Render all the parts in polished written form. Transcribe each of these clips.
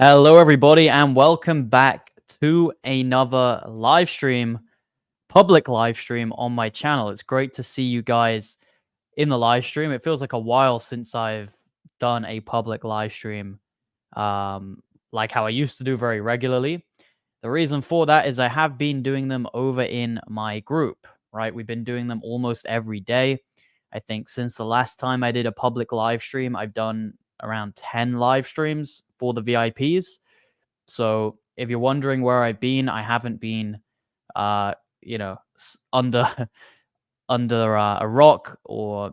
Hello, everybody, and welcome back to another live stream, public live stream on my channel. It's great to see you guys in the live stream. It feels like a while since I've done a public live stream, like how I used to do very regularly. The reason for that is I have been doing them over in my group, right? We've been doing them almost every day. I think since the last time I did a public live stream, I've done around 10 live streams for the VIPs. So if you're wondering where I've been, I haven't been, uh, under under a rock or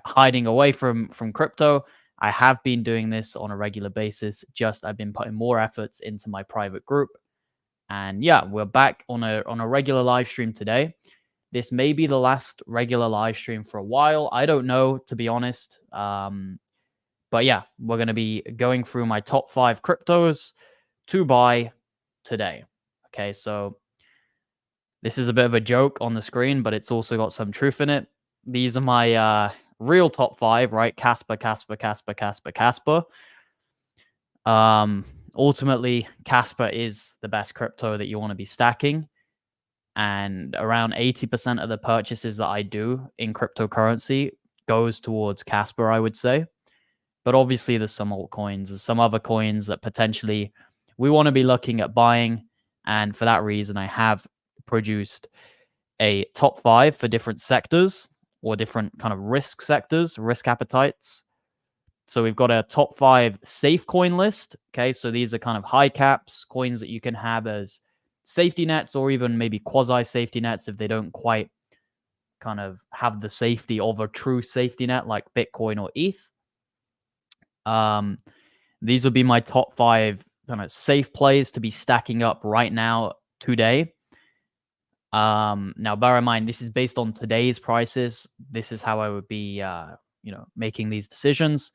hiding away from crypto. I have been doing this on a regular basis. Just I've been putting more efforts into my private group, and yeah, we're back on a regular live stream today. This may be the last regular live stream for a while. I don't know, to be honest. But yeah, we're going to be going through my top 5 cryptos to buy today. Okay, so this is a bit of a joke on the screen, but it's also got some truth in it. These are my real top 5, right? Kaspa, Kaspa, Kaspa, Kaspa, Kaspa. Ultimately, Kaspa is the best crypto that you want to be stacking. And around 80% of the purchases that I do in cryptocurrency goes towards Kaspa, I would say. But obviously, there's some altcoins, there's some other coins that potentially we want to be looking at buying. And for that reason, I have produced a top 5 for different sectors or different kind of risk sectors, risk appetites. So we've got a top 5 safe coin list. Okay, so these are kind of high caps, coins that you can have as safety nets or even maybe quasi safety nets if they don't quite kind of have the safety of a true safety net like Bitcoin or ETH. These will be my top 5 kind of safe plays to be stacking up right now today. Now bear in mind, this is based on today's prices. This is how I would be, making these decisions.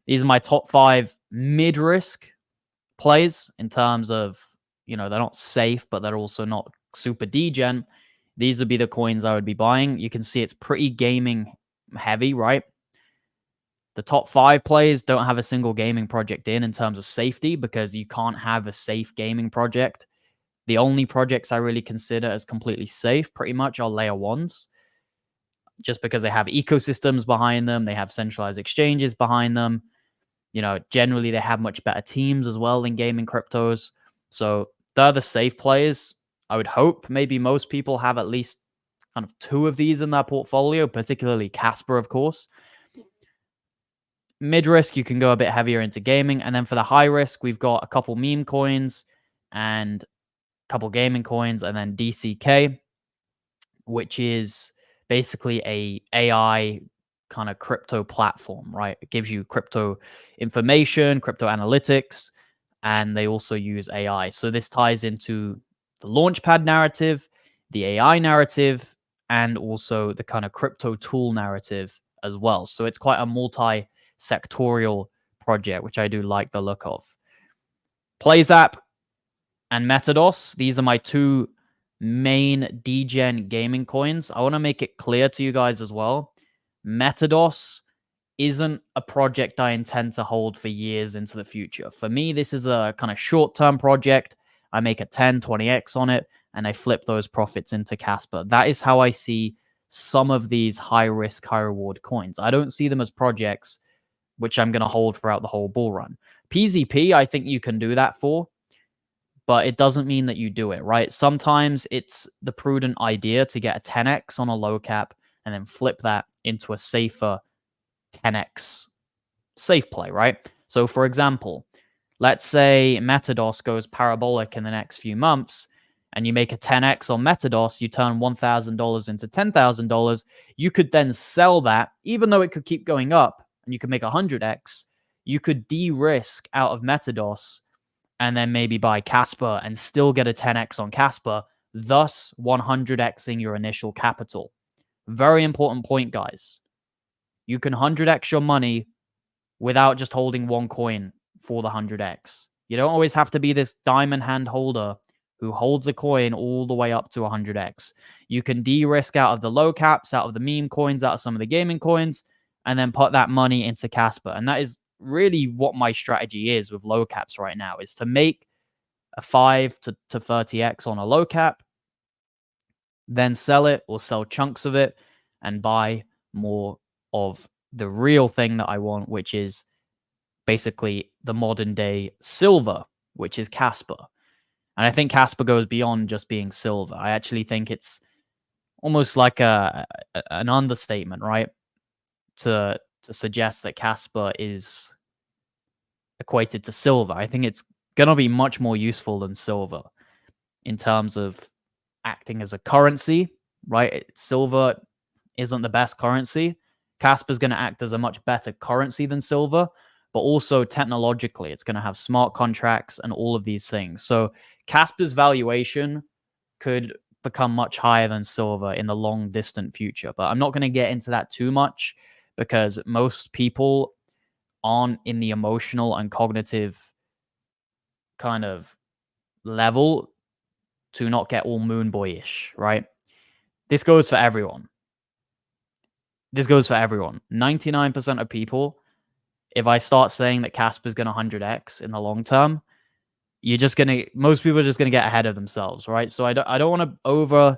These are my top 5 mid-risk plays in terms of, they're not safe, but they're also not super degen. These would be the coins I would be buying. You can see it's pretty gaming heavy, right? The top 5 plays don't have a single gaming project in terms of safety because you can't have a safe gaming project. The only projects I really consider as completely safe pretty much are layer 1s, just because they have ecosystems behind them. They have centralized exchanges behind them. Generally they have much better teams as well than gaming cryptos. So they're the safe players. I would hope maybe most people have at least kind of 2 of these in their portfolio, particularly Kaspa, of course. Mid-risk, you can go a bit heavier into gaming. And then for the high risk, we've got a couple meme coins and a couple gaming coins, and then DCK, which is basically a AI kind of crypto platform, right? It gives you crypto information, crypto analytics, and they also use AI. So this ties into the launchpad narrative, the AI narrative, and also the kind of crypto tool narrative as well. So it's quite a multi-sectorial project, which I do like the look of. PlayZap and Metados, these are my 2 main degen gaming coins. I want to make it clear to you guys as well. Metados isn't a project I intend to hold for years into the future. For me, this is a kind of short-term project. I make a 10, 20x on it, and I flip those profits into Kaspa. That is how I see some of these high-risk, high-reward coins. I don't see them as projects which I'm going to hold throughout the whole bull run. PZP, I think you can do that for, but it doesn't mean that you do it, right? Sometimes it's the prudent idea to get a 10x on a low cap and then flip that into a safer 10x safe play, right? So for example, let's say Metados goes parabolic in the next few months and you make a 10x on Metados, you turn $1,000 into $10,000. You could then sell that, even though it could keep going up and you could make 100x, you could de-risk out of Metados and then maybe buy Kaspa and still get a 10x on Kaspa, thus 100xing your initial capital. Very important point, guys. You can 100x your money without just holding one coin for the 100x. You don't always have to be this diamond hand holder who holds a coin all the way up to 100x. You can de-risk out of the low caps, out of the meme coins, out of some of the gaming coins, and then put that money into Kaspa. And that is really what my strategy is with low caps right now, is to make a 5 to 30x on a low cap, then sell it or sell chunks of it and buy more of the real thing that I want, which is basically the modern day silver, which is Kaspa. And I think Kaspa goes beyond just being silver. I actually think it's almost like an understatement, right? To suggest that Kaspa is equated to silver. I think it's going to be much more useful than silver in terms of acting as a currency, right? Silver isn't the best currency. Kaspa is going to act as a much better currency than silver, but also technologically, it's going to have smart contracts and all of these things. So Kaspa's valuation could become much higher than silver in the long distant future. But I'm not going to get into that too much because most people aren't in the emotional and cognitive kind of level to not get all moon boyish, right? This goes for everyone. 99% of people, if I start saying that Kaspa is going to 100x in the long term, most people are just going to get ahead of themselves, right? So I don't want to over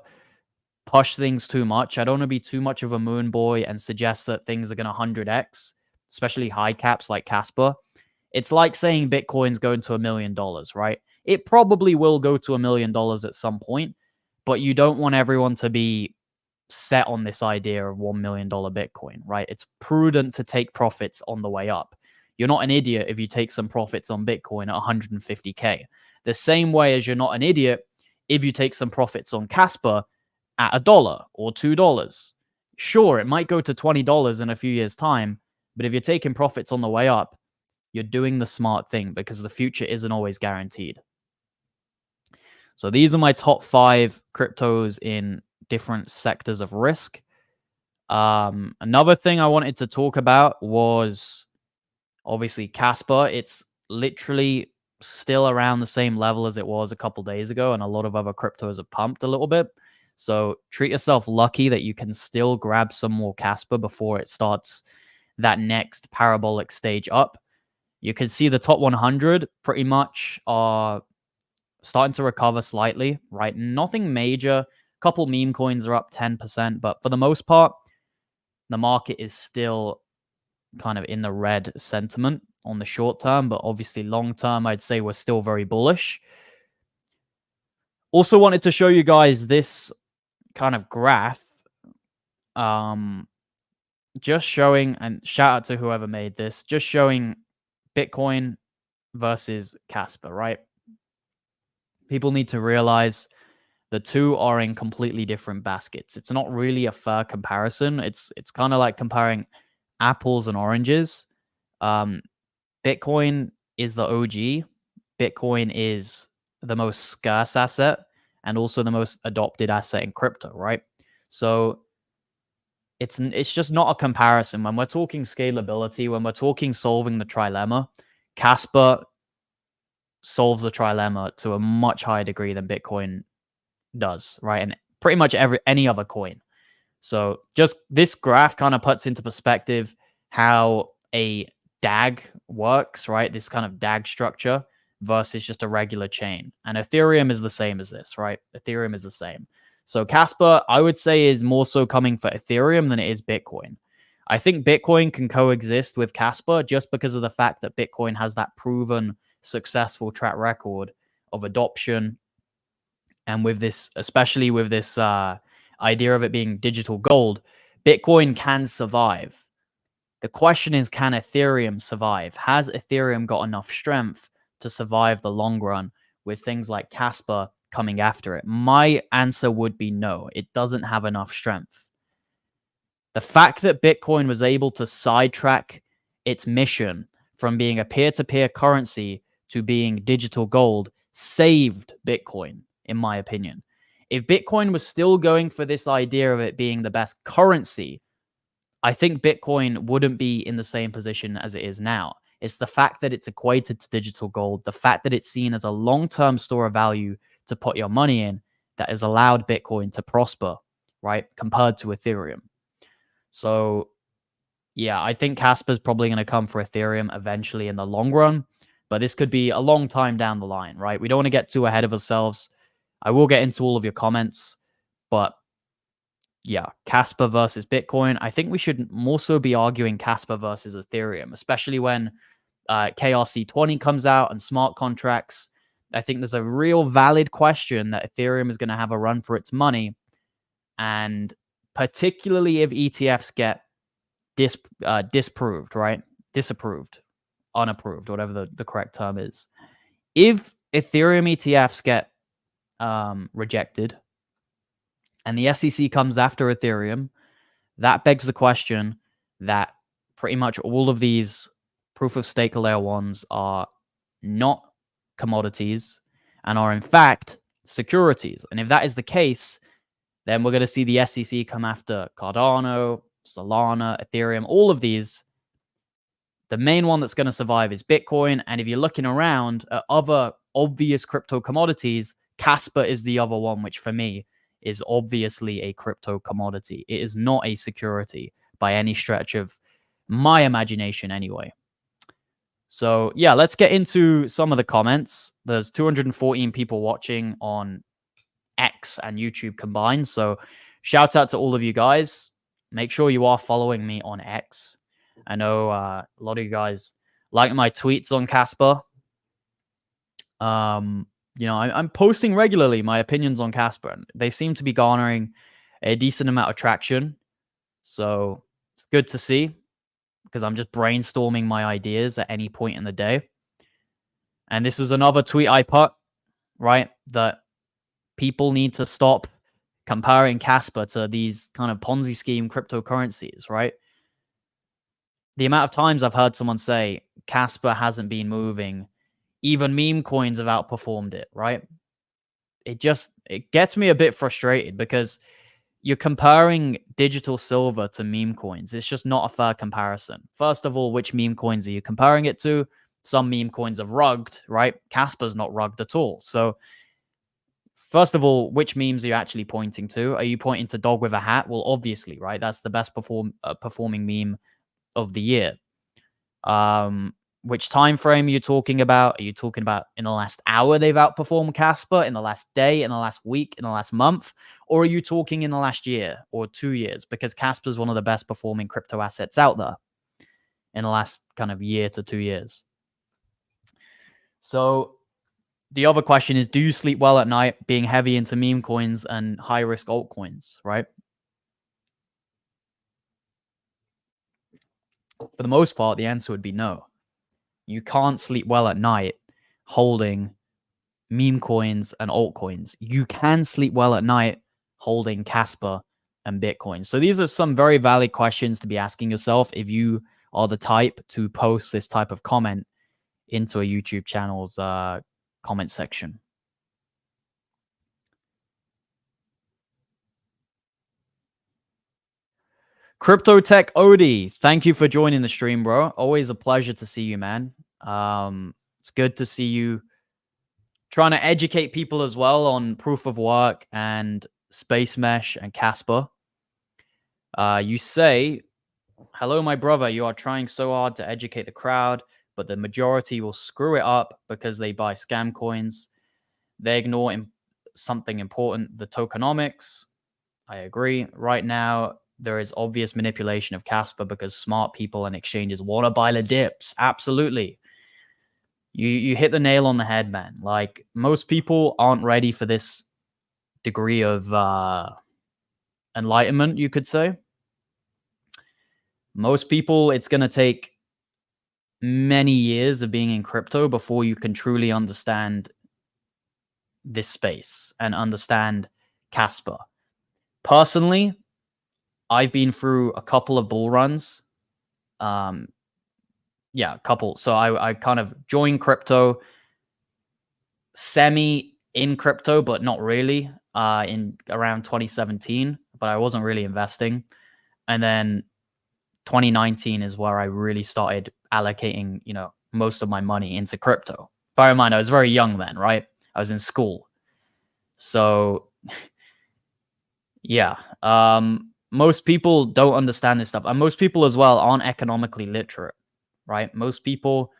push things too much. I don't want to be too much of a moon boy and suggest that things are going to 100x, especially high caps like Kaspa. It's like saying Bitcoin's going to $1 million, right? It probably will go to $1 million at some point, but you don't want everyone to be set on this idea of $1 million Bitcoin, right? It's prudent to take profits on the way up. You're not an idiot if you take some profits on Bitcoin at 150K. The same way as you're not an idiot if you take some profits on Kaspa at $1 or $2. Sure, it might go to $20 in a few years' time, but if you're taking profits on the way up, you're doing the smart thing because the future isn't always guaranteed. So these are my top 5 cryptos in different sectors of risk. Another thing I wanted to talk about was obviously Kaspa. It's literally still around the same level as it was a couple days ago, and a lot of other cryptos have pumped a little bit. So treat yourself lucky that you can still grab some more Kaspa before it starts that next parabolic stage up. You can see the top 100 pretty much are starting to recover slightly, right? Nothing major. A couple meme coins are up 10%, but for the most part, the market is still kind of in the red sentiment on the short term, but obviously long term, I'd say we're still very bullish. Also wanted to show you guys this kind of graph. Just showing, and shout out to whoever made this, just showing Bitcoin versus Kaspa, right? People need to realize the two are in completely different baskets. It's not really a fair comparison. It's kind of like comparing apples and oranges. Bitcoin is the OG. Bitcoin is the most scarce asset and also the most adopted asset in crypto, right? So it's just not a comparison. When we're talking scalability, when we're talking solving the trilemma, Kaspa solves the trilemma to a much higher degree than Bitcoin does, right? And pretty much any other coin. So just this graph kind of puts into perspective how a DAG works, right? This kind of DAG structure versus just a regular chain. And Ethereum is the same as this, right? Ethereum is the same. So Kaspa, I would say, is more so coming for Ethereum than it is Bitcoin. I think Bitcoin can coexist with Kaspa just because of the fact that Bitcoin has that proven successful track record of adoption. And with this, especially with this idea of it being digital gold, Bitcoin can survive. The question is, can Ethereum survive? Has Ethereum got enough strength to survive the long run with things like Kaspa coming after it? My answer would be no. It doesn't have enough strength. The fact that Bitcoin was able to sidetrack its mission from being a peer-to-peer currency to being digital gold saved Bitcoin, in my opinion. If Bitcoin was still going for this idea of it being the best currency, I think Bitcoin wouldn't be in the same position as it is now. It's the fact that it's equated to digital gold, the fact that it's seen as a long-term store of value to put your money in, that has allowed Bitcoin to prosper, right, compared to Ethereum. So Yeah, I think Kaspa's probably going to come for Ethereum eventually in the long run, but this could be a long time down the line, right? We don't want to get too ahead of ourselves. I will get into all of your comments, but yeah, Kaspa versus Bitcoin. I think we should more so be arguing Kaspa versus Ethereum, especially when KRC20 comes out and smart contracts. I think there's a real valid question that Ethereum is going to have a run for its money, and particularly if ETFs get disproved, right? Disapproved, unapproved, whatever the correct term is. If Ethereum ETFs get rejected and the SEC comes after Ethereum, that begs the question that pretty much all of these proof of stake layer ones are not commodities and are in fact securities. And if that is the case, then we're going to see the SEC come after Cardano, Solana, Ethereum, all of these. The main one that's going to survive is Bitcoin. And if you're looking around at other obvious crypto commodities, Kaspa is the other one, which for me is obviously a crypto commodity. It is not a security by any stretch of my imagination anyway. So yeah, let's get into some of the comments. There's 214 people watching on X and YouTube combined. So shout out to all of you guys. Make sure you are following me on X. I know a lot of you guys like my tweets on Kaspa. I'm posting regularly my opinions on Kaspa, and they seem to be garnering a decent amount of traction. So it's good to see, because I'm just brainstorming my ideas at any point in the day. And this is another tweet I put, right, that people need to stop comparing Kaspa to these kind of Ponzi scheme cryptocurrencies, right? The amount of times I've heard someone say Kaspa hasn't been moving, even meme coins have outperformed it, right? It gets me a bit frustrated, because you're comparing digital silver to meme coins. It's just not a fair comparison. First of all, which meme coins are you comparing it to? Some meme coins are rugged, right? Kaspa's not rugged at all. So first of all, which memes are you actually pointing to? Are you pointing to Dog with a Hat? Well, obviously, right? That's the best performing meme of the year. Which time frame are you talking about? Are you talking about in the last hour they've outperformed Kaspa, in the last day, in the last week, in the last month? Or are you talking in the last year or 2 years? Because Kaspa is one of the best performing crypto assets out there in the last kind of year to 2 years. So the other question is, do you sleep well at night being heavy into meme coins and high risk altcoins, right? For the most part, the answer would be no. You can't sleep well at night holding meme coins and altcoins. You can sleep well at night holding Kaspa and Bitcoin. So these are some very valid questions to be asking yourself if you are the type to post this type of comment into a YouTube channel's comment section. Crypto Tech Odie, thank you for joining the stream, bro. Always a pleasure to see you, man. It's good to see you trying to educate people as well on proof of work and Space Mesh and Kaspa. You say, hello, my brother. You are trying so hard to educate the crowd, but the majority will screw it up because they buy scam coins. They ignore something important, the tokenomics. I agree. Right now, there is obvious manipulation of Kaspa because smart people and exchanges want to buy the dips. Absolutely. You hit the nail on the head, man. Like, most people aren't ready for this degree of enlightenment, you could say. Most people, it's going to take many years of being in crypto before you can truly understand this space and understand Kaspa. Personally, I've been through a couple of bull runs. Yeah, a couple. So I kind of joined crypto semi in crypto, but not really, in around 2017, but I wasn't really investing. And then 2019 is where I really started allocating, most of my money into crypto. Bear in mind, I was very young then, right? I was in school. So yeah. most people don't understand this stuff. And most people as well aren't economically literate, right? Most people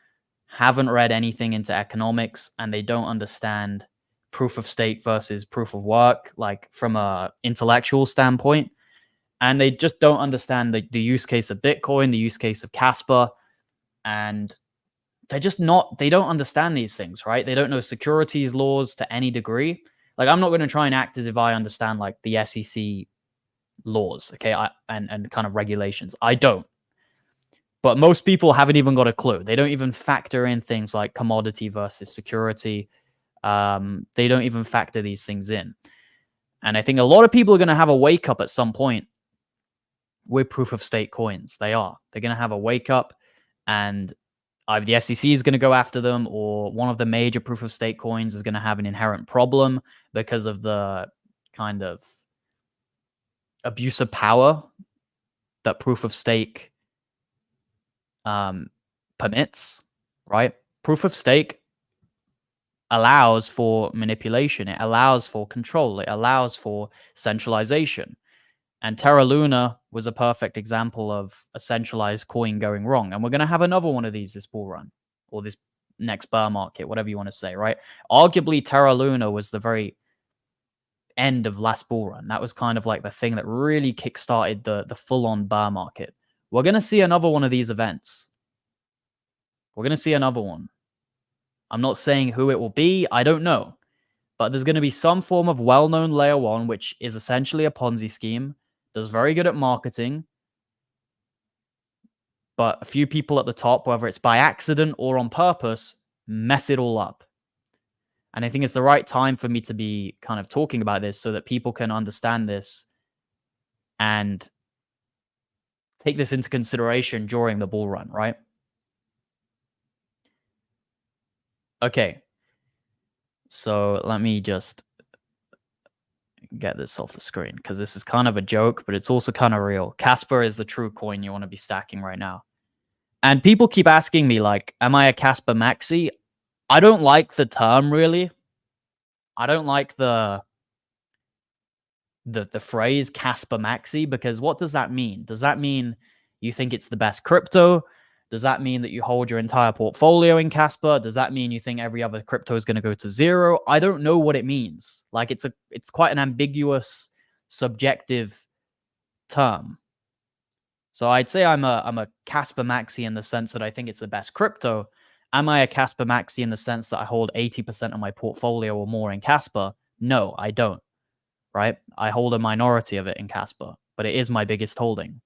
haven't read anything into economics and they don't understand proof of stake versus proof of work, like from a intellectual standpoint. And they just don't understand the use case of Bitcoin, the use case of Kaspa, and they don't understand these things, right? They don't know securities laws to any degree. Like, I'm not going to try and act as if I understand like the SEC laws, okay, and kind of regulations. I don't. But most people haven't even got a clue. They don't even factor in things like commodity versus security. They don't even factor these things in. And I think a lot of people are going to have a wake up at some point with proof of stake coins. They're going to have a wake up, and either the SEC is going to go after them, or one of the major proof of stake coins is going to have an inherent problem because of the kind of abuse of power that proof of stake permits, right? Proof of stake allows for manipulation. It allows for control. It allows for centralization. And Terra Luna was a perfect example of a centralized coin going wrong. And we're going to have another one of these this bull run, or this next bear market, whatever you want to say, right? Arguably, Terra Luna was the very end of last bull run. That was kind of like the thing that really kickstarted the full-on bear market. We're going to see another one of these events. We're going to see another one. I'm not saying who it will be. I don't know. But there's going to be some form of well-known layer one, which is essentially a Ponzi scheme, does very good at marketing. But a few people at the top, whether it's by accident or on purpose, mess it all up. And I think it's the right time for me to be kind of talking about this so that people can understand this and take this into consideration during the bull run, right? Okay. So let me just get this off the screen because this is kind of a joke, but it's also kind of real. Kaspa is the true coin you want to be stacking right now. And people keep asking me, like, am I a Kaspa maxi? I don't like the term, really. I don't like the phrase Kaspa maxi, because what does that mean? Does that mean you think it's the best crypto? Does that mean that you hold your entire portfolio in Kaspa? Does that mean you think every other crypto is going to go to zero? I don't know what it means. Like, it's quite an ambiguous, subjective term. So I'd say I'm a Kaspa maxi in the sense that I think it's the best crypto. Am I a Kaspa maxi in the sense that I hold 80% of my portfolio or more in Kaspa? No, I don't. Right? I hold a minority of it in Kaspa, but it is my biggest holding.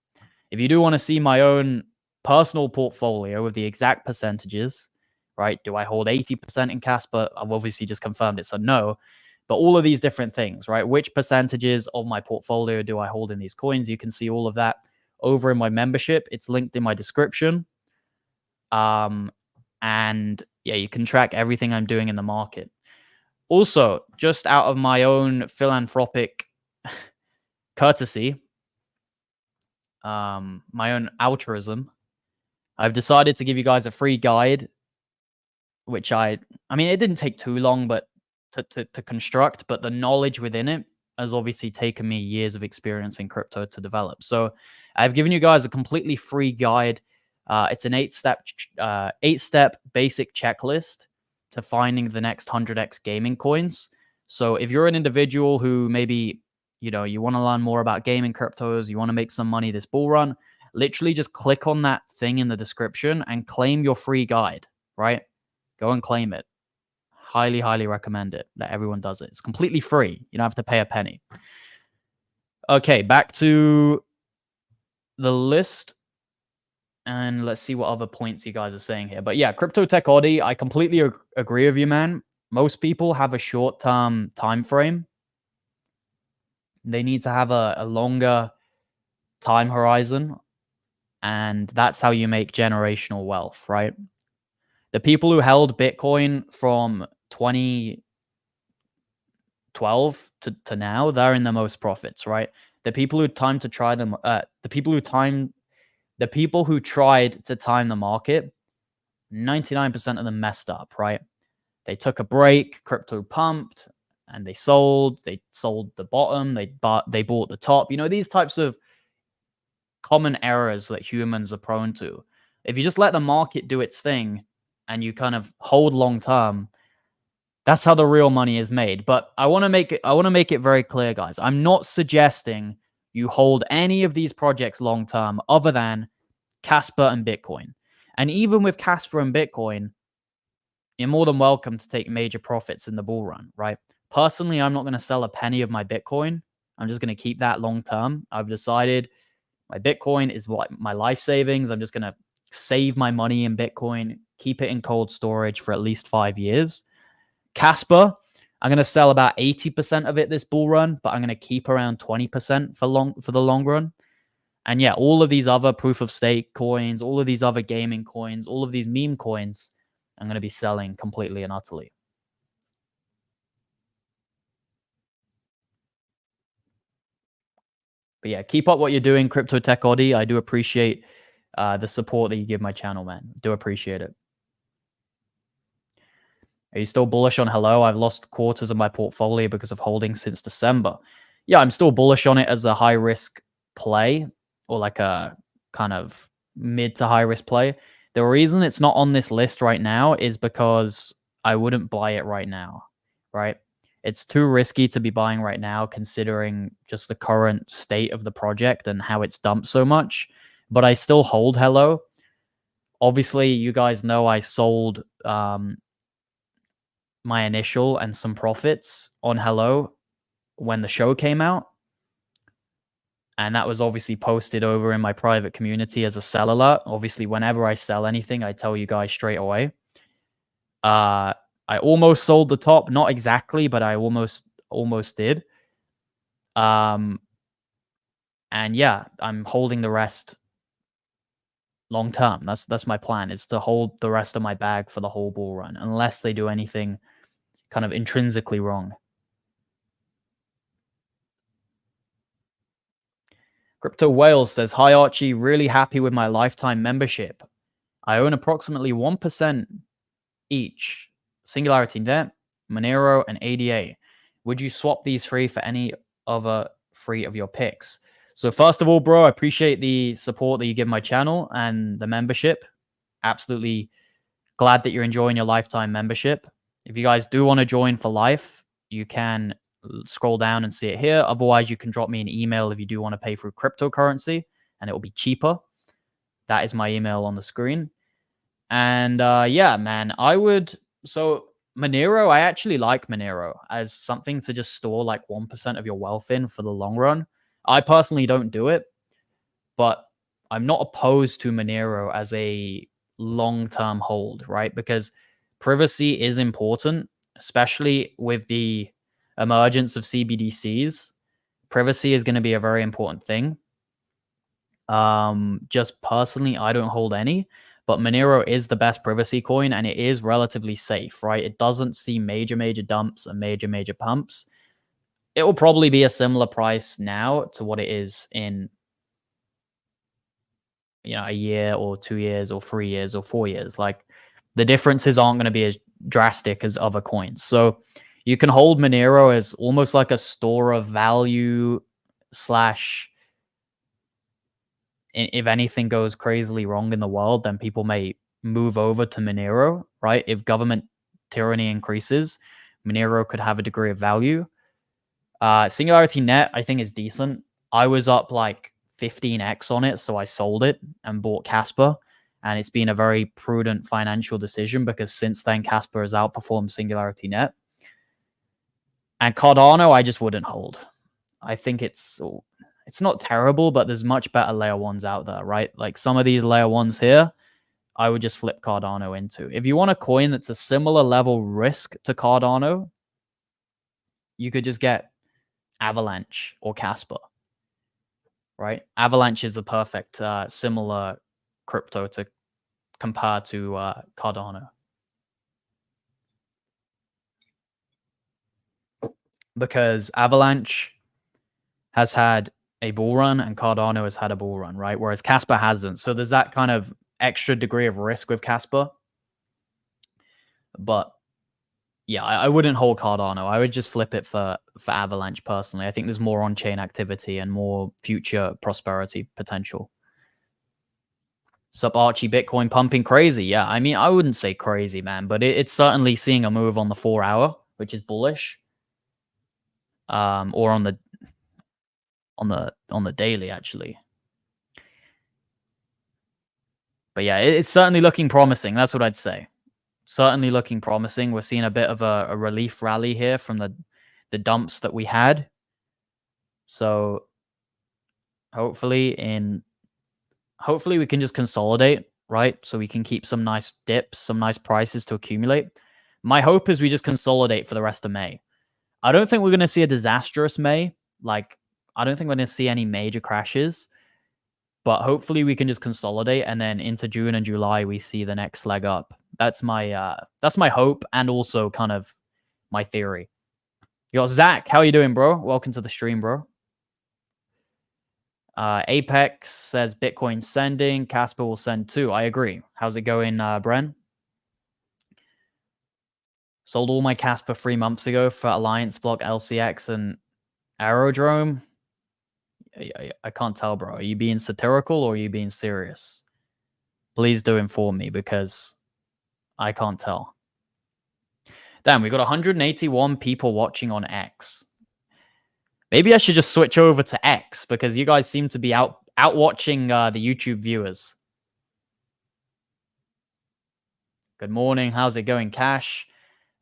If you do want to see my own personal portfolio with the exact percentages, right? Do I hold 80% in Kaspa? I've obviously just confirmed it's a no. But all of these different things, right? Which percentages of my portfolio do I hold in these coins? You can see all of that over in my membership. It's linked in my description. And yeah, you can track everything I'm doing in the market. Also, just out of my own philanthropic courtesy, my own altruism, I've decided to give you guys a free guide, which I mean, it didn't take too long, but to construct, but the knowledge within it has obviously taken me years of experience in crypto to develop. So I've given you guys a completely free guide. It's an 8-step basic checklist to finding the next 100x gaming coins. So if you're an individual who maybe, you want to learn more about gaming cryptos, you want to make some money this bull run, literally just click on that thing in the description and claim your free guide, right? Go and claim it. Highly, highly recommend it, that everyone does it. It's completely free. You don't have to pay a penny. Okay, back to the list. And let's see what other points you guys are saying here. But yeah, Crypto Tech Oddie, I completely agree with you, man. Most people have a short-term time frame. They need to have a longer time horizon. And that's how you make generational wealth, right? The people who held Bitcoin from 2012 to now, they're in the most profits, right? The people who tried to time the market, 99% of them messed up, right? They took a break, crypto pumped, and they sold the bottom, they bought the top. These types of common errors that humans are prone to. If you just let the market do its thing and you kind of hold long term, that's how the real money is made. But I want to make it very clear, guys. I'm not suggesting you hold any of these projects long term other than Kaspa and Bitcoin. And even with Kaspa and Bitcoin, you're more than welcome to take major profits in the bull run, right? Personally, I'm not going to sell a penny of my Bitcoin. I'm just going to keep that long term. I've decided my Bitcoin is what my life savings. I'm just going to save my money in Bitcoin, keep it in cold storage for at least 5 years. Kaspa, I'm going to sell about 80% of it this bull run, but I'm going to keep around 20% for the long run. And yeah, all of these other proof of stake coins, all of these other gaming coins, all of these meme coins, I'm going to be selling completely and utterly. But yeah, keep up what you're doing, Crypto Tech Oddie. I do appreciate the support that you give my channel, man. Do appreciate it. Are you still bullish on Hello? I've lost quarters of my portfolio because of holding since December. Yeah, I'm still bullish on it as a high risk play, or like a kind of mid to high risk play. The reason it's not on this list right now is because I wouldn't buy it right now, right? It's too risky to be buying right now, considering just the current state of the project and how it's dumped so much. But I still hold Hello. Obviously, you guys know I sold my initial and some profits on Hello when the show came out. And that was obviously posted over in my private community as a sell alert. Obviously, whenever I sell anything, I tell you guys straight away. I almost sold the top, not exactly, but I almost did. And yeah, I'm holding the rest long term. That's my plan, is to hold the rest of my bag for the whole bull run, unless they do anything kind of intrinsically wrong. Crypto Whales says, "Hi Archie, really happy with my lifetime membership. I own approximately 1% each, Singularity Net, Monero, and ADA. Would you swap these three for any other three of your picks?" So first of all, bro, I appreciate the support that you give my channel and the membership. Absolutely glad that you're enjoying your lifetime membership. If you guys do want to join for life, you can scroll down and see it here. Otherwise, you can drop me an email if you do want to pay through cryptocurrency, and it will be cheaper. That is my email on the screen. And yeah, man, I would. So Monero, I actually like Monero as something to just store like 1% of your wealth in for the long run. I personally don't do it, but I'm not opposed to Monero as a long-term hold, right? Because privacy is important, especially with the emergence of CBDCs. Privacy is going to be a very important thing. Just personally, I don't hold any, but Monero is the best privacy coin, and it is relatively safe, right? It doesn't see major dumps and major pumps. It will probably be a similar price now to what it is in, you know, a year or 2 years or 3 years or 4 years. Like, the differences aren't going to be as drastic as other coins. So you can hold Monero as almost like a store of value slash, if anything goes crazily wrong in the world, then people may move over to Monero, right? If government tyranny increases, Monero could have a degree of value. Singularity Net, I think, is decent. I was up like 15x on it, so I sold it and bought Kaspa. And it's been a very prudent financial decision, because since then, Kaspa has outperformed Singularity Net. And Cardano, I just wouldn't hold. I think it's not terrible, but there's much better layer ones out there, right? Like some of these layer ones here, I would just flip Cardano into. If you want a coin that's a similar level risk to Cardano, you could just get Avalanche or Kaspa, right? Avalanche is a perfect similar crypto to compare to Cardano. Because Avalanche has had a bull run and Cardano has had a bull run, right? Whereas Kaspa hasn't. So there's that kind of extra degree of risk with Kaspa. But Yeah, I wouldn't hold Cardano. I would just flip it for Avalanche personally. I think there's more on-chain activity and more future prosperity potential. Sup Archie, Bitcoin pumping crazy. Yeah, I mean, I wouldn't say crazy, man, but it's certainly seeing a move on the 4-hour, which is bullish. Or on the daily, actually. But yeah, it's certainly looking promising. That's what I'd say. Certainly looking promising. We're seeing a bit of a relief rally here from the dumps that we had. So hopefully we can just consolidate, right? So we can keep some nice dips, some nice prices to accumulate. My hope is we just consolidate for the rest of May. I don't think we're going to see a disastrous May. Like, I don't think we're going to see any major crashes. But hopefully we can just consolidate, and then into June and July we see the next leg up. That's my hope, and also kind of my theory. Yo, Zach, how you doing, bro? Welcome to the stream, bro. Apex says Bitcoin sending. Kaspa will send too. I agree. How's it going, Bren? Sold all my Kaspa 3 months ago for Alliance Block, LCX, and Aerodrome. I can't tell, bro. Are you being satirical or are you being serious? Please do inform me, because I can't tell. Damn, we got 181 people watching on X. Maybe I should just switch over to X, because you guys seem to be out watching the YouTube viewers. Good morning. How's it going, Cash?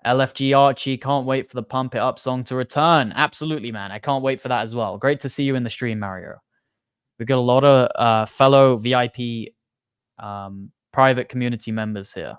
LFG Archie, can't wait for the Pump It Up song to return. Absolutely, man. I can't wait for that as well. Great to see you in the stream, Mario. We've got a lot of fellow VIP private community members here.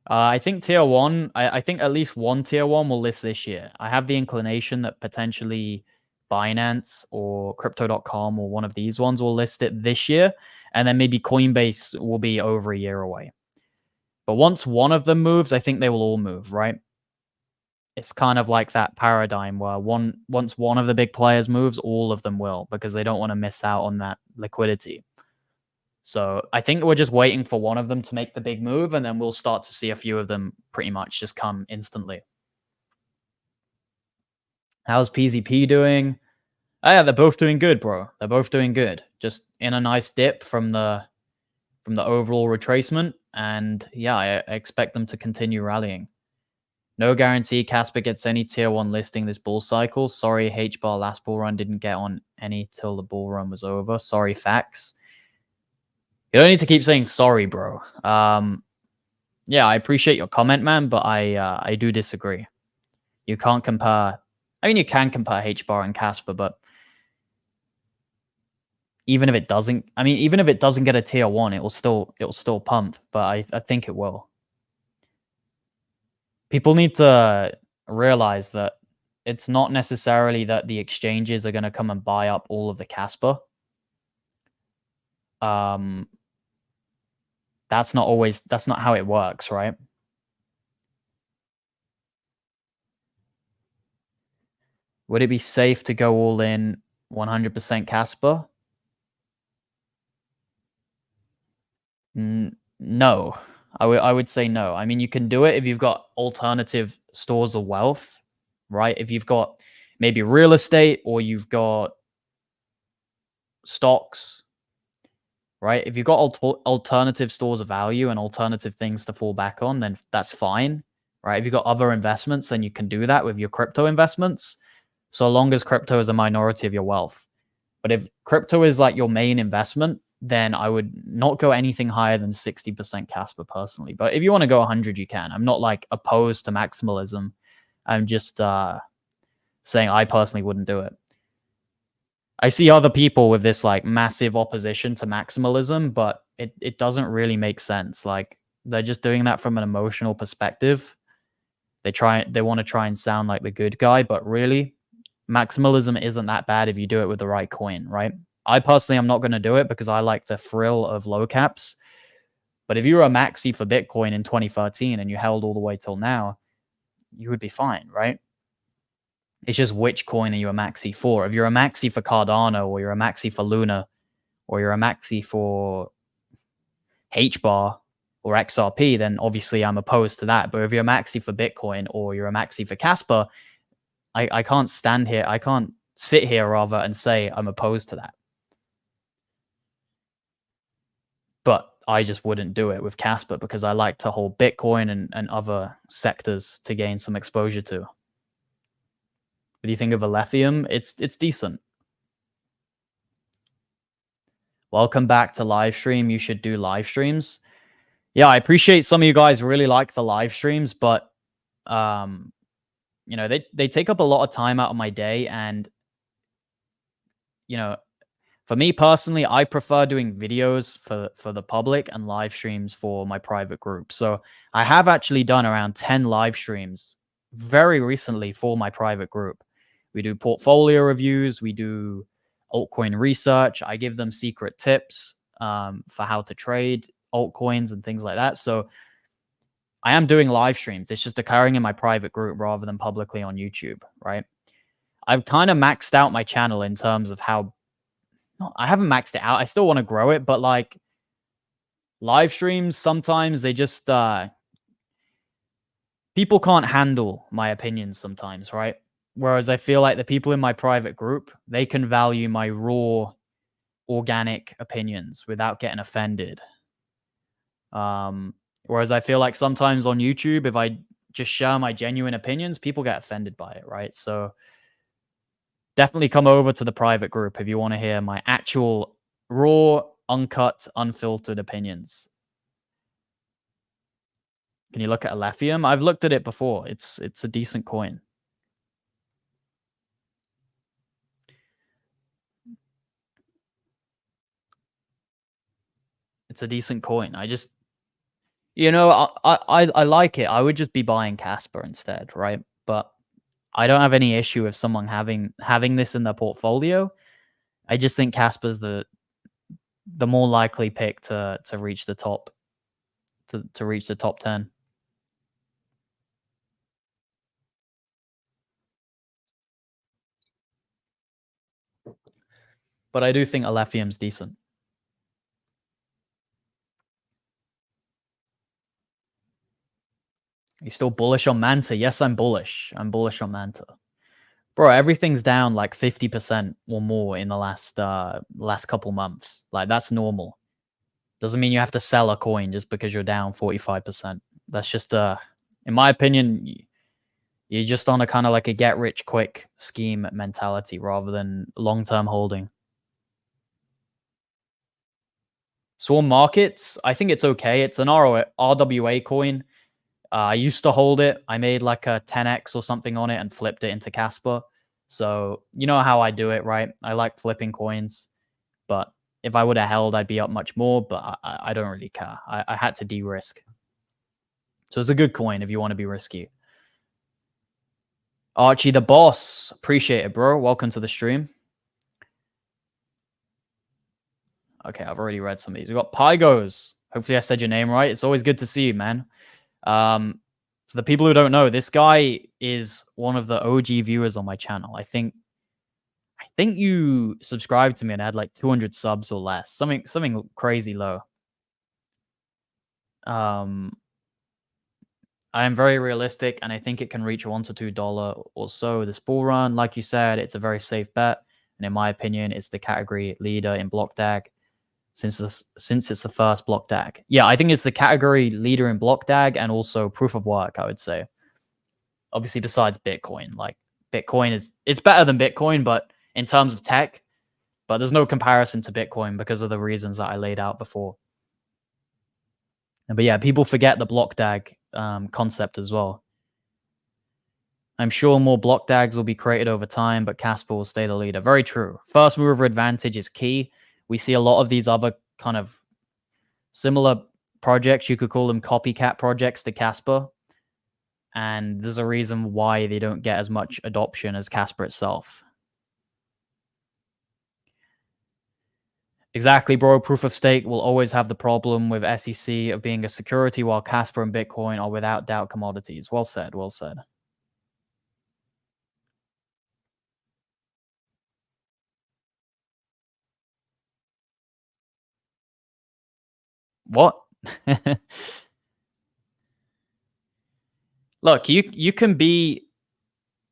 I think tier 1, I think at least one tier 1 will list this year. I have the inclination that potentially Binance or Crypto.com or one of these ones will list it this year, and then maybe Coinbase will be over a year away. But once one of them moves, I think they will all move, right? It's kind of like that paradigm where once one of the big players moves, all of them will, because they don't want to miss out on that liquidity. So I think we're just waiting for one of them to make the big move, and then we'll start to see a few of them pretty much just come instantly. How's PZP doing? Oh, yeah, they're both doing good, bro. They're both doing good. Just in a nice dip from the overall retracement, and yeah, I expect them to continue rallying. No guarantee Kaspa gets any tier 1 listing this bull cycle. Sorry, H-bar last bull run didn't get on any till the bull run was over. Sorry, facts. You don't need to keep saying sorry, bro. Yeah, I appreciate your comment, man, but I do disagree. You can't compare. I mean, you can compare H-bar and Kaspa, but even if it doesn't, even if it doesn't get a tier 1, it will still pump. But I think it will. People need to realize that it's not necessarily that the exchanges are going to come and buy up all of the Kaspa. That's not how it works, right? Would it be safe to go all in 100% Kaspa? No. I would say no. I mean, you can do it if you've got alternative stores of wealth, right? If you've got maybe real estate, or you've got stocks, right? If you've got alternative stores of value and alternative things to fall back on, then that's fine, right? If you've got other investments, then you can do that with your crypto investments, so long as crypto is a minority of your wealth. But if crypto is like your main investment, then I would not go anything higher than 60% Kaspa personally. But if you want to go 100, you can. I'm not like opposed to maximalism. I'm just saying I personally wouldn't do it. I see other people with this like massive opposition to maximalism, but it doesn't really make sense. Like, they're just doing that from an emotional perspective. They want to try and sound like the good guy, but really, maximalism isn't that bad if you do it with the right coin, right? I personally am not going to do it because I like the thrill of low caps. But if you were a maxi for Bitcoin in 2013 and you held all the way till now, you would be fine, right? It's just which coin are you a maxi for? If you're a maxi for Cardano, or you're a maxi for Luna, or you're a maxi for H-bar, or XRP, then obviously I'm opposed to that. But if you're a maxi for Bitcoin or you're a maxi for Kaspa, I can't stand here. I can't sit here rather and say I'm opposed to that. But I just wouldn't do it with Kaspa because I like to hold Bitcoin and other sectors to gain some exposure to. What do you think of Alephium? It's decent. Welcome back to live stream. You should do live streams. Yeah, I appreciate some of you guys really like the live streams, but you know, they take up a lot of time out of my day, and you know, for me personally, I prefer doing videos for the public and live streams for my private group. So I have actually done around 10 live streams very recently for my private group. We do portfolio reviews, we do altcoin research. I give them secret tips for how to trade altcoins and things like that. So I am doing live streams. It's just occurring in my private group rather than publicly on YouTube, right? I've kind of maxed out my channel in terms of how I haven't maxed it out. I still want to grow it, but like live streams, sometimes they just people can't handle my opinions sometimes, right? Whereas I feel like the people in my private group, they can value my raw, organic opinions without getting offended. Whereas I feel like sometimes on YouTube, if I just share my genuine opinions, people get offended by it, right? So definitely come over to the private group if you want to hear my actual raw, uncut, unfiltered opinions. Can you look at Alephium? I've looked at it before. It's a decent coin. It's a decent coin. I just, you know, I like it. I would just be buying Kaspa instead, right? But I don't have any issue with someone having this in their portfolio. I just think Kaspa's the more likely pick to reach the top to reach the top 10. But I do think Alephium's decent. Are you still bullish on Manta? Yes, I'm bullish. I'm bullish on Manta. Bro, everything's down like 50% or more in the last couple months. Like that's normal. Doesn't mean you have to sell a coin just because you're down 45%. That's just in my opinion, you're just on a kind of like a get rich quick scheme mentality rather than long-term holding. Swarm Markets, I think it's okay. It's an RWA coin. I used to hold it. I made like a 10x or something on it and flipped it into Kaspa. So you know how I do it, right? I like flipping coins, but if I would have held, I'd be up much more, but I don't really care. I had to de-risk. So it's a good coin if you want to be risky. Archie the boss. Appreciate it, bro. Welcome to the stream. Okay, I've already read some of these. We've got Pygos. Hopefully I said your name right. It's always good to see you, man. For the people who don't know, this guy is one of the OG viewers on my channel. I think you subscribed to me and had like 200 subs or less. Something crazy low. I am very realistic, and I think it can reach $1 to $2 or so this bull run. Like you said, it's a very safe bet, and in my opinion, it's the category leader in block DAG since it's the first block DAG. Yeah, I think it's the category leader in block DAG and also proof of work, I would say. Obviously, besides Bitcoin, like Bitcoin it's better than Bitcoin, but in terms of tech, but there's no comparison to Bitcoin because of the reasons that I laid out before. But yeah, people forget the block DAG concept as well. I'm sure more block DAGs will be created over time, but Kaspa will stay the leader. Very true. First mover advantage is key. We see a lot of these other kind of similar projects. You could call them copycat projects to Kaspa. And there's a reason why they don't get as much adoption as Kaspa itself. Exactly, bro. Proof of stake will always have the problem with SEC of being a security, while Kaspa and Bitcoin are without doubt commodities. Well said, well said. What? Look, you can be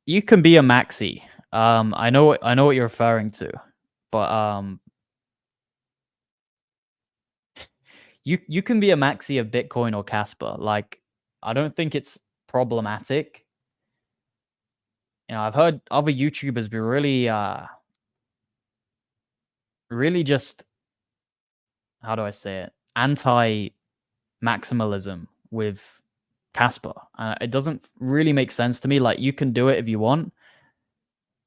a maxi. I know what you're referring to, but you can be a maxi of Bitcoin or Casper. Like, I don't think it's problematic. You know, I've heard other YouTubers be really just, how do I say it, anti maximalism with Casper. It doesn't really make sense to me. Like, you can do it if you want.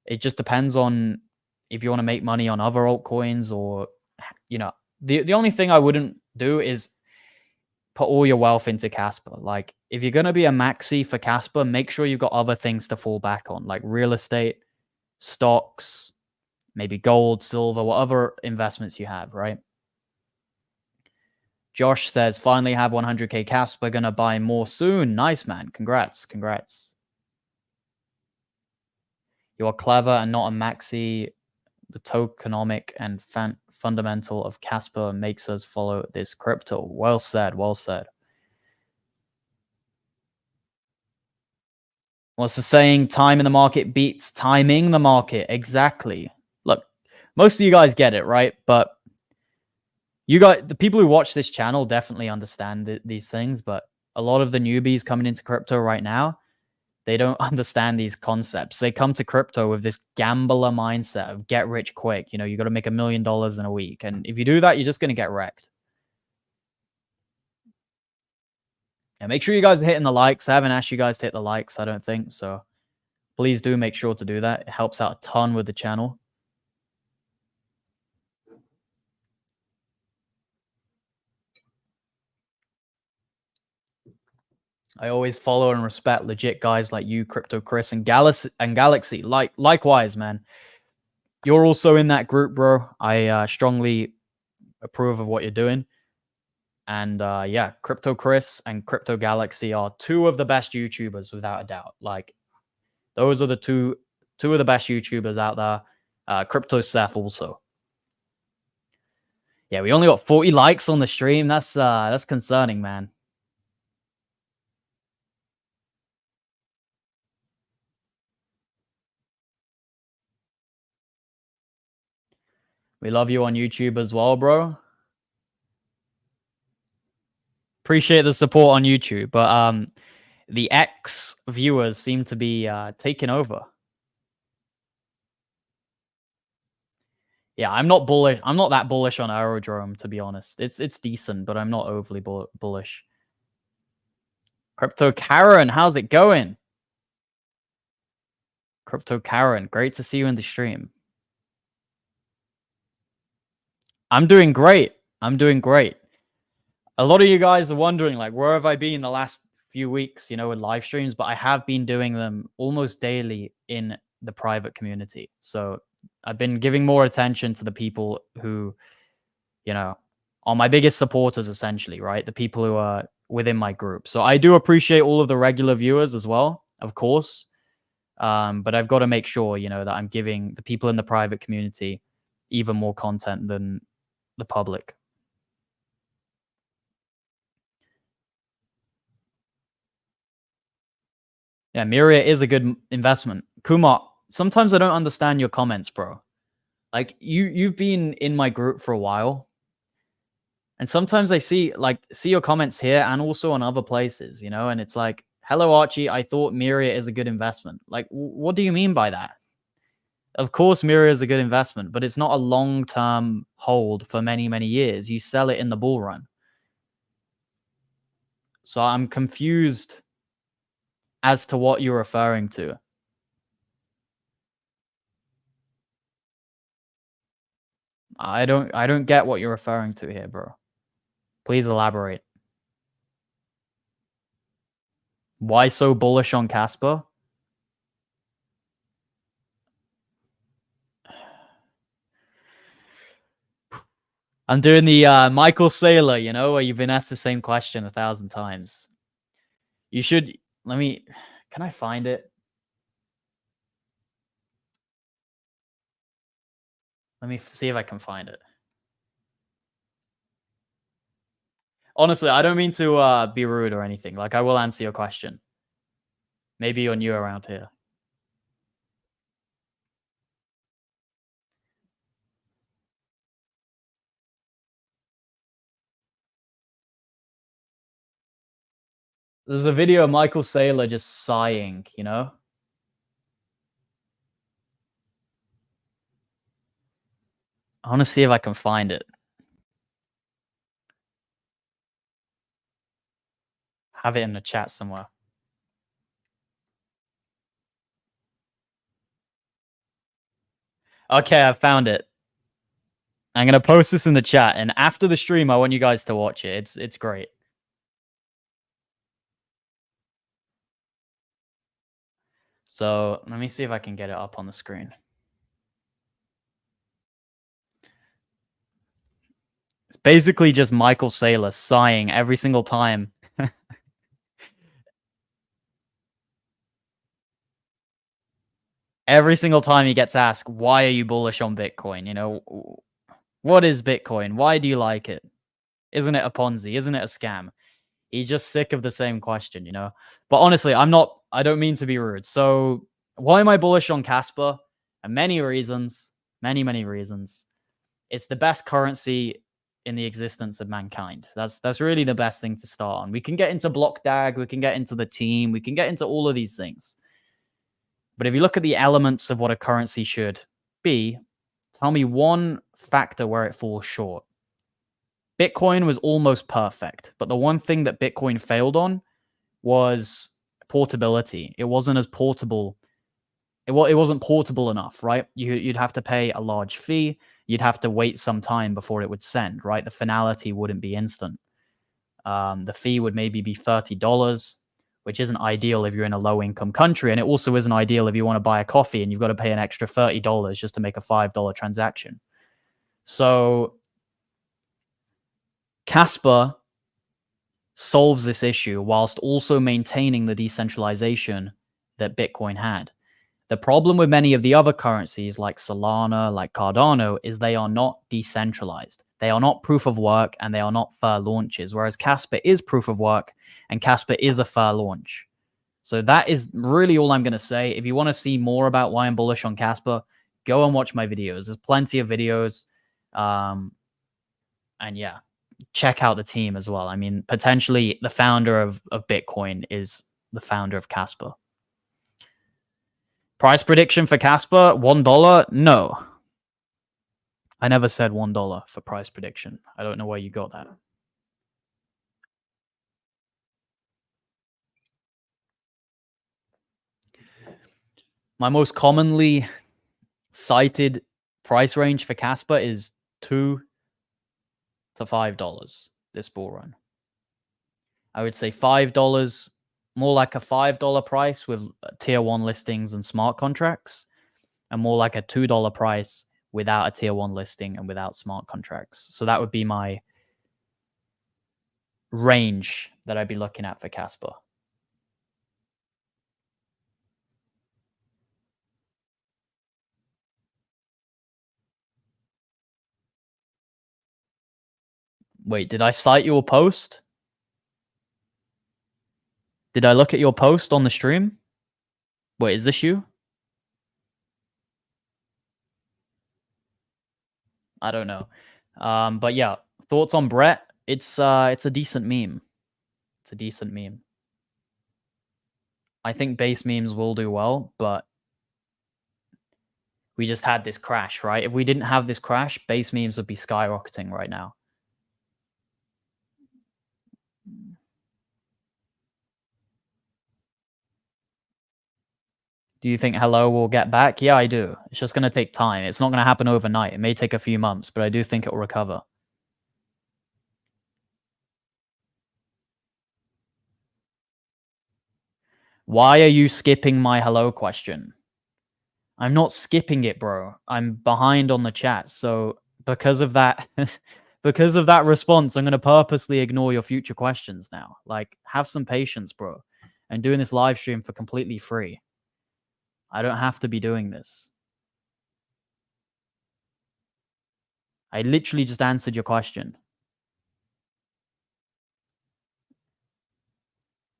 It just depends on if you want to make money on other altcoins, or, you know, the only thing I wouldn't do is put all your wealth into Casper. Like, if you're going to be a maxi for Casper, make sure you've got other things to fall back on, like real estate, stocks, maybe gold, silver, whatever investments you have, right? Josh says, finally have 100K Casper, gonna buy more soon. Nice, man. Congrats. You are clever and not a maxi. The tokenomic and fundamental of Casper makes us follow this crypto. Well said. What's the saying? Time in the market beats timing the market. Exactly. Look, most of you guys get it, right? But the people who watch this channel definitely understand these things, but a lot of the newbies coming into crypto right now, they don't understand these concepts. They come to crypto with this gambler mindset of get rich quick. You know, you got to make $1 million in a week. And if you do that, you're just going to get wrecked. And make sure you guys are hitting the likes. I haven't asked you guys to hit the likes, I don't think. So please do make sure to do that. It helps out a ton with the channel. I always follow and respect legit guys like you, Crypto Chris, and Galaxy. Likewise, man. You're also in that group, bro. I strongly approve of what you're doing. And yeah, Crypto Chris and Crypto Galaxy are two of the best YouTubers, without a doubt. Like, those are the two of the best YouTubers out there. Crypto Seth also. Yeah, we only got 40 likes on the stream. That's concerning, man. We love you on YouTube as well, bro. Appreciate the support on YouTube, but the X viewers seem to be taking over. Yeah, I'm not bullish. I'm not that bullish on Aerodrome, to be honest. It's decent, but I'm not overly bullish. Crypto Karen, how's it going? Crypto Karen, great to see you in the stream. I'm doing great. A lot of you guys are wondering, like, where have I been the last few weeks, you know, with live streams? But I have been doing them almost daily in the private community. So I've been giving more attention to the people who, you know, are my biggest supporters, essentially, right? The people who are within my group. So I do appreciate all of the regular viewers as well, of course. But I've got to make sure, you know, that I'm giving the people in the private community even more content than the public. Yeah, MAVIA is a good investment. Kumar, sometimes I don't understand your comments, bro. Like, you've been in my group for a while, and sometimes I see your comments here and also on other places, you know, and it's like, hello Archie, I thought MAVIA is a good investment. Like, what do you mean by that? Of course MAVIA is a good investment, but it's not a long-term hold for many, many years. You sell it in the bull run. So I'm confused as to what you're referring to. I don't get what you're referring to here, bro. Please elaborate. Why so bullish on Kaspa? I'm doing the Michael Saylor, you know, where you've been asked the same question 1,000 times. You should, can I find it? Let me see if I can find it. Honestly, I don't mean to be rude or anything. Like, I will answer your question. Maybe you're new around here. There's a video of Michael Saylor just sighing, you know? I want to see if I can find it. Have it in the chat somewhere. Okay, I found it. I'm gonna post this in the chat, and after the stream, I want you guys to watch it. It's great. So let me see if I can get it up on the screen. It's basically just Michael Saylor sighing every single time. Every single time he gets asked, why are you bullish on Bitcoin? You know, what is Bitcoin? Why do you like it? Isn't it a Ponzi? Isn't it a scam? He's just sick of the same question, you know? But honestly, I don't mean to be rude. So why am I bullish on Kaspa? And many reasons, many reasons. It's the best currency in the existence of mankind. That's really the best thing to start on. We can get into block DAG, we can get into the team, we can get into all of these things. But if you look at the elements of what a currency should be, tell me one factor where it falls short. Bitcoin was almost perfect, but the one thing that Bitcoin failed on was portability. It wasn't as portable. It wasn't portable enough, right? You'd have to pay a large fee. You'd have to wait some time before it would send, right? The finality wouldn't be instant. The fee would maybe be $30, which isn't ideal if you're in a low-income country, and it also isn't ideal if you want to buy a coffee and you've got to pay an extra $30 just to make a $5 transaction. So Kaspa solves this issue whilst also maintaining the decentralization that Bitcoin had. The problem with many of the other currencies like Solana, like Cardano, is they are not decentralized. They are not proof of work and they are not fair launches, whereas Kaspa is proof of work and Kaspa is a fair launch. So that is really all I'm going to say. If you want to see more about why I'm bullish on Kaspa, go and watch my videos. There's plenty of videos. And yeah, check out the team as well. I mean, potentially the founder of Bitcoin is the founder of Kaspa. Price prediction for Kaspa, $1? No. I never said $1 for price prediction. I don't know where you got that. My most commonly cited price range for Kaspa is $2 to $5 this bull run. I would say $5, more like a $5 price with tier 1 listings and smart contracts, and more like a $2 price without a tier 1 listing and without smart contracts. So that would be my range that I'd be looking at for Kaspa. Wait, did I cite your post? Did I look at your post on the stream? Wait, is this you? I don't know. But yeah, thoughts on Brett? It's a decent meme. It's a decent meme. I think base memes will do well, but we just had this crash, right? If we didn't have this crash, base memes would be skyrocketing right now. Do you think Hello will get back? Yeah, I do. It's just going to take time. It's not going to happen overnight. It may take a few months, but I do think it will recover. Why are you skipping my hello question? I'm not skipping it, bro. I'm behind on the chat. So because of that, because of that response, I'm going to purposely ignore your future questions now. Like, have some patience, bro. I'm doing this live stream for completely free. I don't have to be doing this. I literally just answered your question.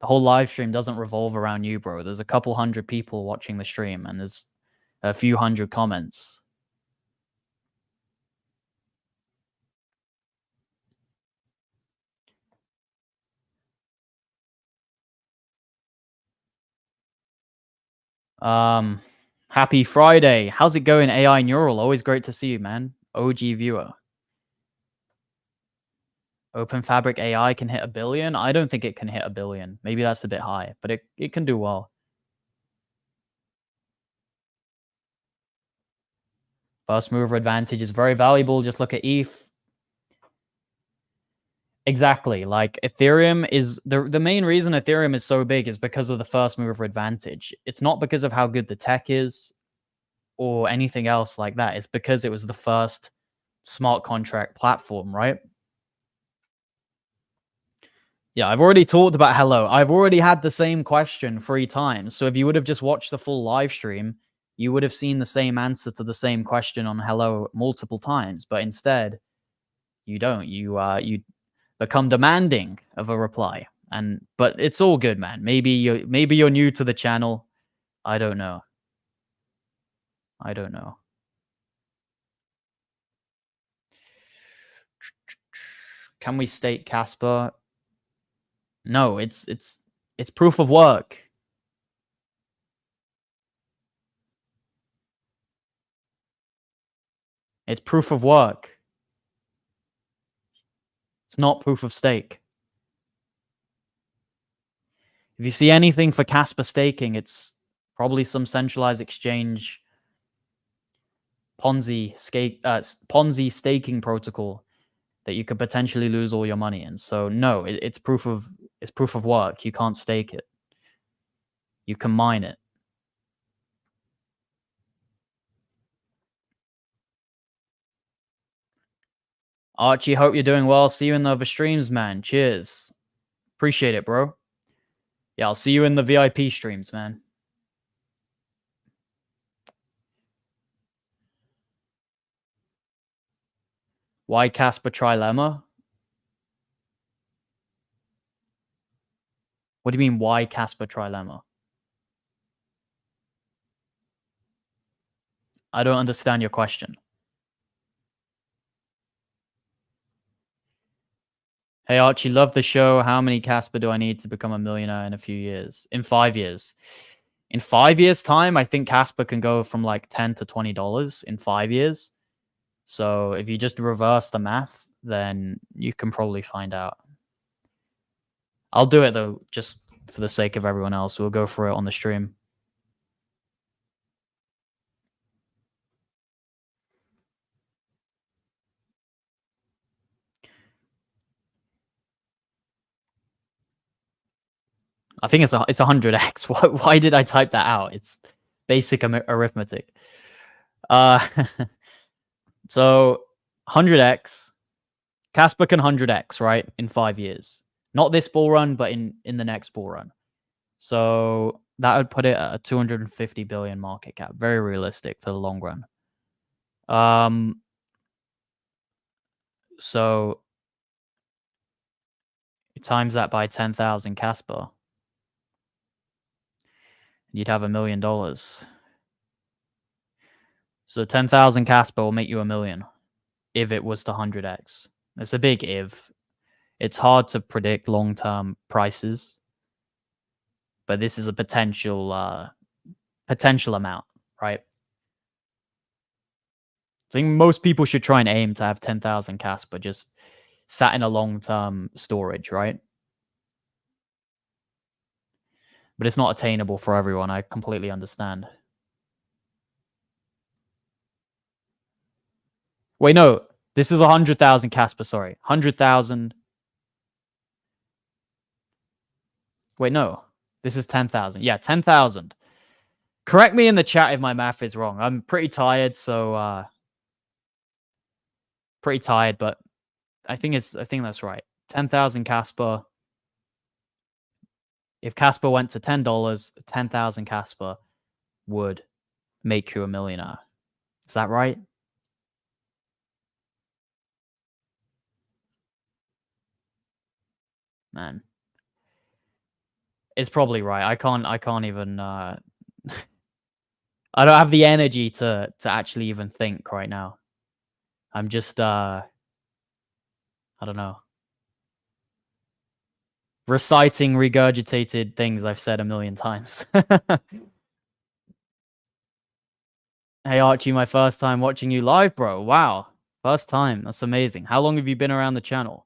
The whole live stream doesn't revolve around you, bro. There's a couple hundred people watching the stream, and there's a few hundred comments. Happy Friday. How's it going, AI Neural? Always great to see you, man. OG viewer. Open Fabric AI can hit 1 billion. I don't think it can hit 1 billion. Maybe that's a bit high, but it can do well. First mover advantage is very valuable. Just look at ETH. Exactly. Like Ethereum is the main reason Ethereum is so big is because of the first mover advantage. It's not because of how good the tech is or anything else like that. It's because it was the first smart contract platform, right? Yeah, I've already talked about Hello. I've already had the same question 3 times. So if you would have just watched the full live stream, you would have seen the same answer to the same question on Hello multiple times. But instead, you don't. You become demanding of a reply. But it's all good, man. Maybe you're new to the channel. I don't know. I don't know. Can we state Kaspa? No, it's proof of work. It's proof of work. It's not proof of stake. If you see anything for Kaspa staking, it's probably some centralized exchange Ponzi staking protocol that you could potentially lose all your money in. So no, it's proof of work. You can't stake it. You can mine it. Archie, hope you're doing well. See you in the other streams, man. Cheers. Appreciate it, bro. Yeah, I'll see you in the VIP streams, man. Why Kaspa Trilemma? What do you mean, why Kaspa Trilemma? I don't understand your question. Hey, Archie, love the show. How many Kaspa do I need to become a millionaire in a few years? In 5 years. In 5 years' time, I think Kaspa can go from like $10 to $20 in 5 years. So if you just reverse the math, then you can probably find out. I'll do it, though, just for the sake of everyone else. We'll go for it on the stream. I think it's 100x. Why did I type that out? It's basic arithmetic. So 100x. Kaspa can 100x, right, in 5 years. Not this bull run, but in the next bull run. So that would put it at a 250 billion market cap. Very realistic for the long run. So times that by 10,000 Kaspa, you'd have $1 million. So 10,000 Kaspa will make you $1 million if it was to 100x. It's a big if. It's hard to predict long-term prices, but this is a potential amount, right? I think most people should try and aim to have 10,000 Kaspa just sat in a long-term storage, right? But it's not attainable for everyone. I completely understand. Wait, no. This is 100,000 Kaspa, sorry. 100,000. Wait, no. This is 10,000. Yeah, 10,000. Correct me in the chat if my math is wrong. I'm pretty tired, so pretty tired, but I think that's right. 10,000 Kaspa. If Kaspa went to $10, 10,000 Kaspa would make you a millionaire. Is that right? Man. It's probably right. I can't even I don't have the energy to actually even think right now. I'm just I don't know, reciting regurgitated things I've said a million times. Hey Archie, my first time watching you live, bro. Wow. First time. That's amazing. How long have you been around the channel?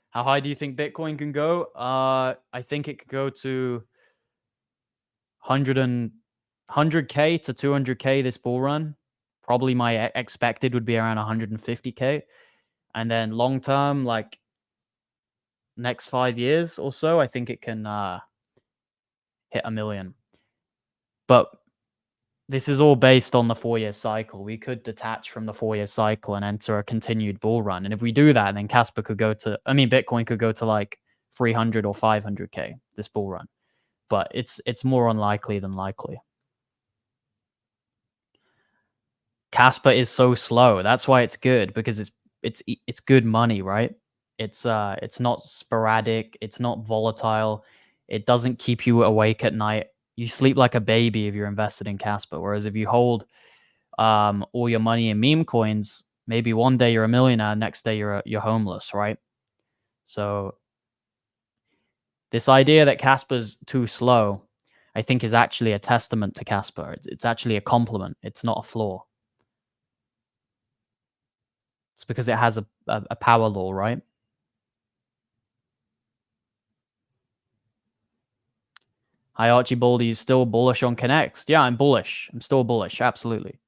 How high do you think Bitcoin can go? I think it could go to 100K to 200K this bull run. Probably my expected would be around 150K. And then long term, like next 5 years or so, I think it can hit 1 million. But this is all based on the 4-year cycle. We could detach from the 4-year cycle and enter a continued bull run. And if we do that, then Kaspa could go to, I mean, Bitcoin could go to like 300 or 500K this bull run. But it's more unlikely than likely. Kaspa is so slow. That's why it's good, because it's good money, right? It's not sporadic, it's not volatile. It doesn't keep you awake at night. You sleep like a baby if you're invested in Kaspa. Whereas if you hold all your money in meme coins, maybe one day you're a millionaire, next day you're homeless, right? So this idea that Kaspa's too slow, I think, is actually a testament to Kaspa. It's actually a compliment. It's not a flaw. It's because it has a power law, right? Hi, Archibald. Are you still bullish on Connect? Yeah, I'm bullish. I'm still bullish. Absolutely.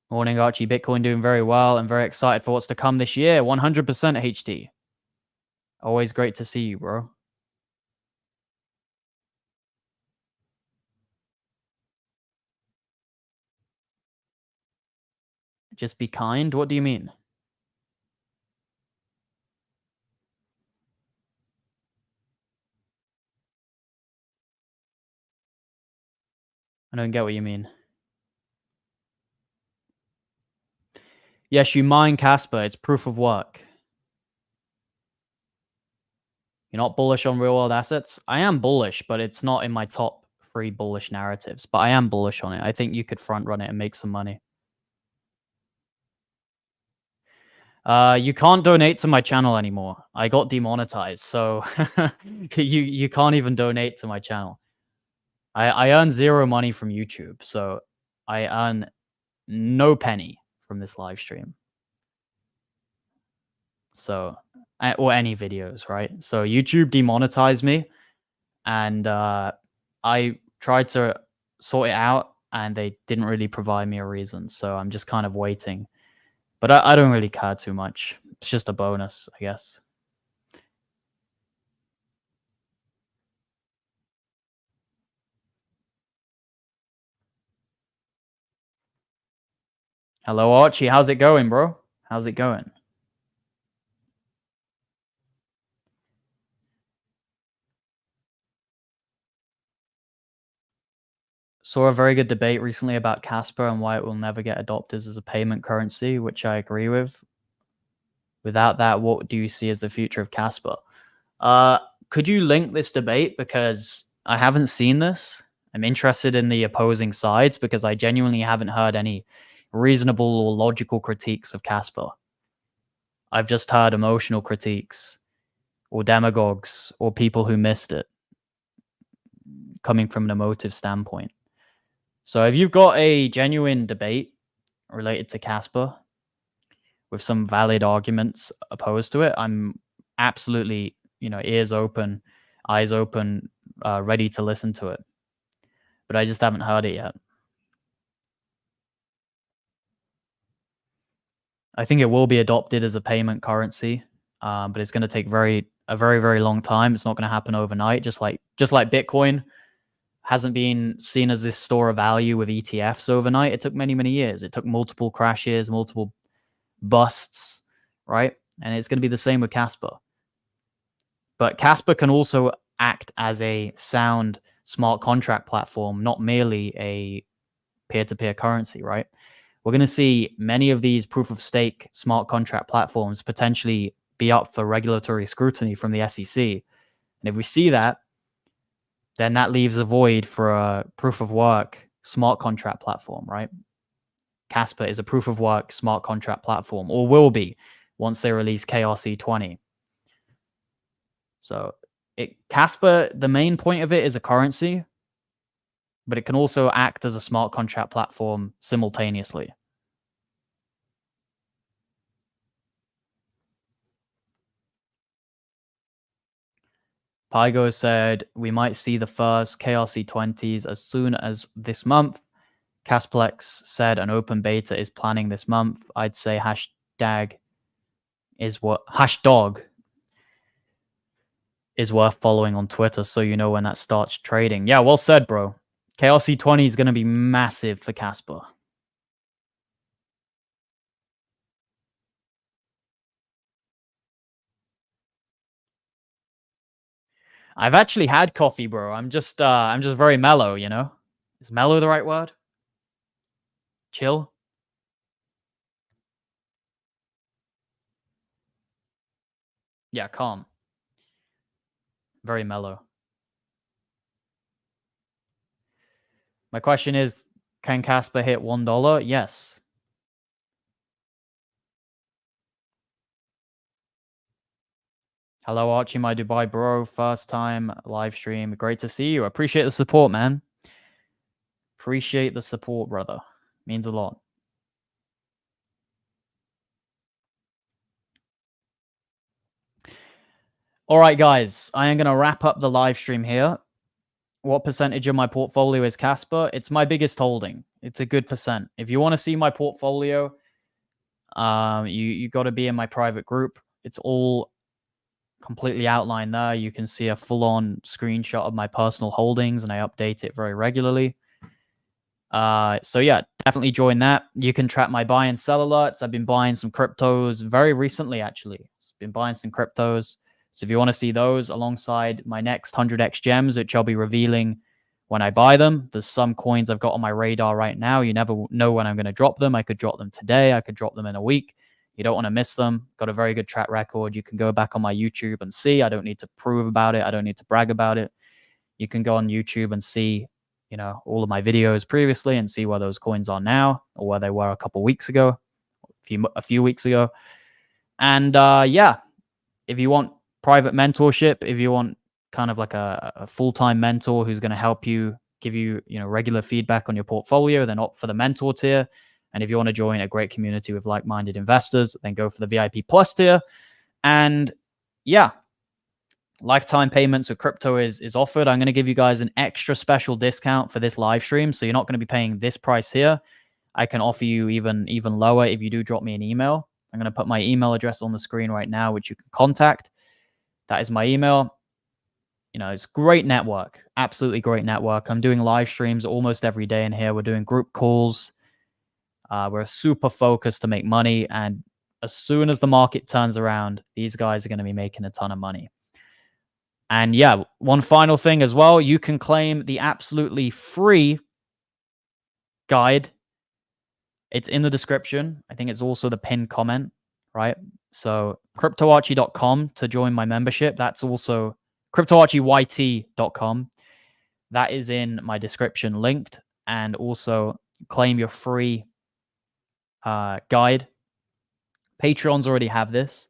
Morning, Archie. Bitcoin doing very well. I'm very excited for what's to come this year. 100% HD. Always great to see you, bro. Just be kind? What do you mean? I don't get what you mean. Yes, you mine Kaspa. It's proof of work. You're not bullish on real world assets? I am bullish, but it's not in my top 3 bullish narratives. But I am bullish on it. I think you could front run it and make some money. You can't donate to my channel anymore. I got demonetized, so you can't even donate to my channel. I earn 0 money from YouTube, so I earn no penny from this live stream. So, or any videos, right? So YouTube demonetized me, and I tried to sort it out, and they didn't really provide me a reason. So I'm just kind of waiting. But I don't really care too much. It's just a bonus, I guess. Hello, Archie. How's it going, bro? How's it going? Saw a very good debate recently about Kaspa and why it will never get adopted as a payment currency, which I agree with. Without that, what do you see as the future of Kaspa? Could you link this debate? Because I haven't seen this. I'm interested in the opposing sides because I genuinely haven't heard any reasonable or logical critiques of Kaspa. I've just heard emotional critiques or demagogues or people who missed it coming from an emotive standpoint. So if you've got a genuine debate related to Kaspa with some valid arguments opposed to it, I'm absolutely, ears open, eyes open, ready to listen to it. But I just haven't heard it yet. I think it will be adopted as a payment currency, but it's going to take a very, very long time. It's not going to happen overnight. Just like Bitcoin hasn't been seen as this store of value with ETFs overnight. It took many, many years. It took multiple crashes, multiple busts, right? And it's going to be the same with Kaspa. But Kaspa can also act as a sound smart contract platform, not merely a peer-to-peer currency, right? We're going to see many of these proof of stake smart contract platforms potentially be up for regulatory scrutiny from the SEC. And if we see that, then that leaves a void for a proof of work smart contract platform, right? Kaspa is a proof of work smart contract platform, or will be once they release KRC20. So Kaspa, the main point of it is a currency, but it can also act as a smart contract platform simultaneously. Pygo said we might see the first KRC20s as soon as this month. Casplex said an open beta is planning this month. I'd say hashtag is what hashdog is worth following on Twitter so you know when that starts trading. Yeah, well said, bro. KRC20 is going to be massive for Kaspa. I've actually had coffee, bro. I'm just very mellow, you know? Is mellow the right word? Chill? Yeah, calm. Very mellow. My question is, can Kaspa hit $1? Yes. Hello, Archie, my Dubai bro. First time live stream. Great to see you. Appreciate the support, man. Appreciate the support, brother. Means a lot. All right, guys. I am going to wrap up the live stream here. What percentage of my portfolio is Kaspa? It's my biggest holding. It's a good percent. If you want to see my portfolio, you got to be in my private group. It's all completely outlined there. You can see a full-on screenshot of my personal holdings, and I update it very regularly. So yeah, definitely join that. You can track my buy and sell alerts. I've been buying some cryptos very recently, actually. Been buying some cryptos. So if you want to see those alongside my next 100x gems, which I'll be revealing when I buy them, there's some coins I've got on my radar right now. You never know when I'm going to drop them. I could drop them today. I could drop them in a week. You don't want to miss them. Got a very good track record. You can go back on my YouTube and see. I don't need to prove about it. I don't need to brag about it. You can go on YouTube and see, you know, all of my videos previously and see where those coins are now or where they were a couple weeks ago, a few weeks ago. And yeah, if you want private mentorship, if you want kind of like a full-time mentor who's going to help you, give you, you know, regular feedback on your portfolio, then opt for the mentor tier. And if you want to join a great community with like-minded investors, then go for the VIP Plus tier. And yeah, lifetime payments with crypto is offered. I'm going to give you guys an extra special discount for this live stream. So you're not going to be paying this price here. I can offer you even lower if you do drop me an email. I'm going to put my email address on the screen right now, which you can contact. That is my email. You know, it's great network, absolutely great network. I'm doing live streams almost every day in here. We're doing group calls. We're super focused to make money. And as soon as the market turns around, these guys are going to be making a ton of money. And yeah, one final thing as well. You can claim the absolutely free guide. It's in the description. I think it's also the pinned comment, right? So cryptoarchie.com to join my membership. That's also cryptoarchieyt.com. That is in my description linked. And also claim your free guide. Patreons already have this.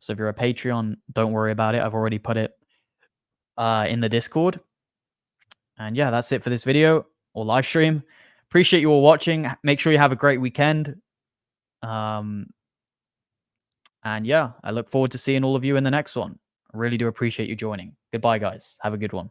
So if you're a Patreon, don't worry about it. I've already put it in the Discord. And yeah, that's it for this video or live stream. Appreciate you all watching. Make sure you have a great weekend. And yeah, I look forward to seeing all of you in the next one. I really do appreciate you joining. Goodbye, guys. Have a good one.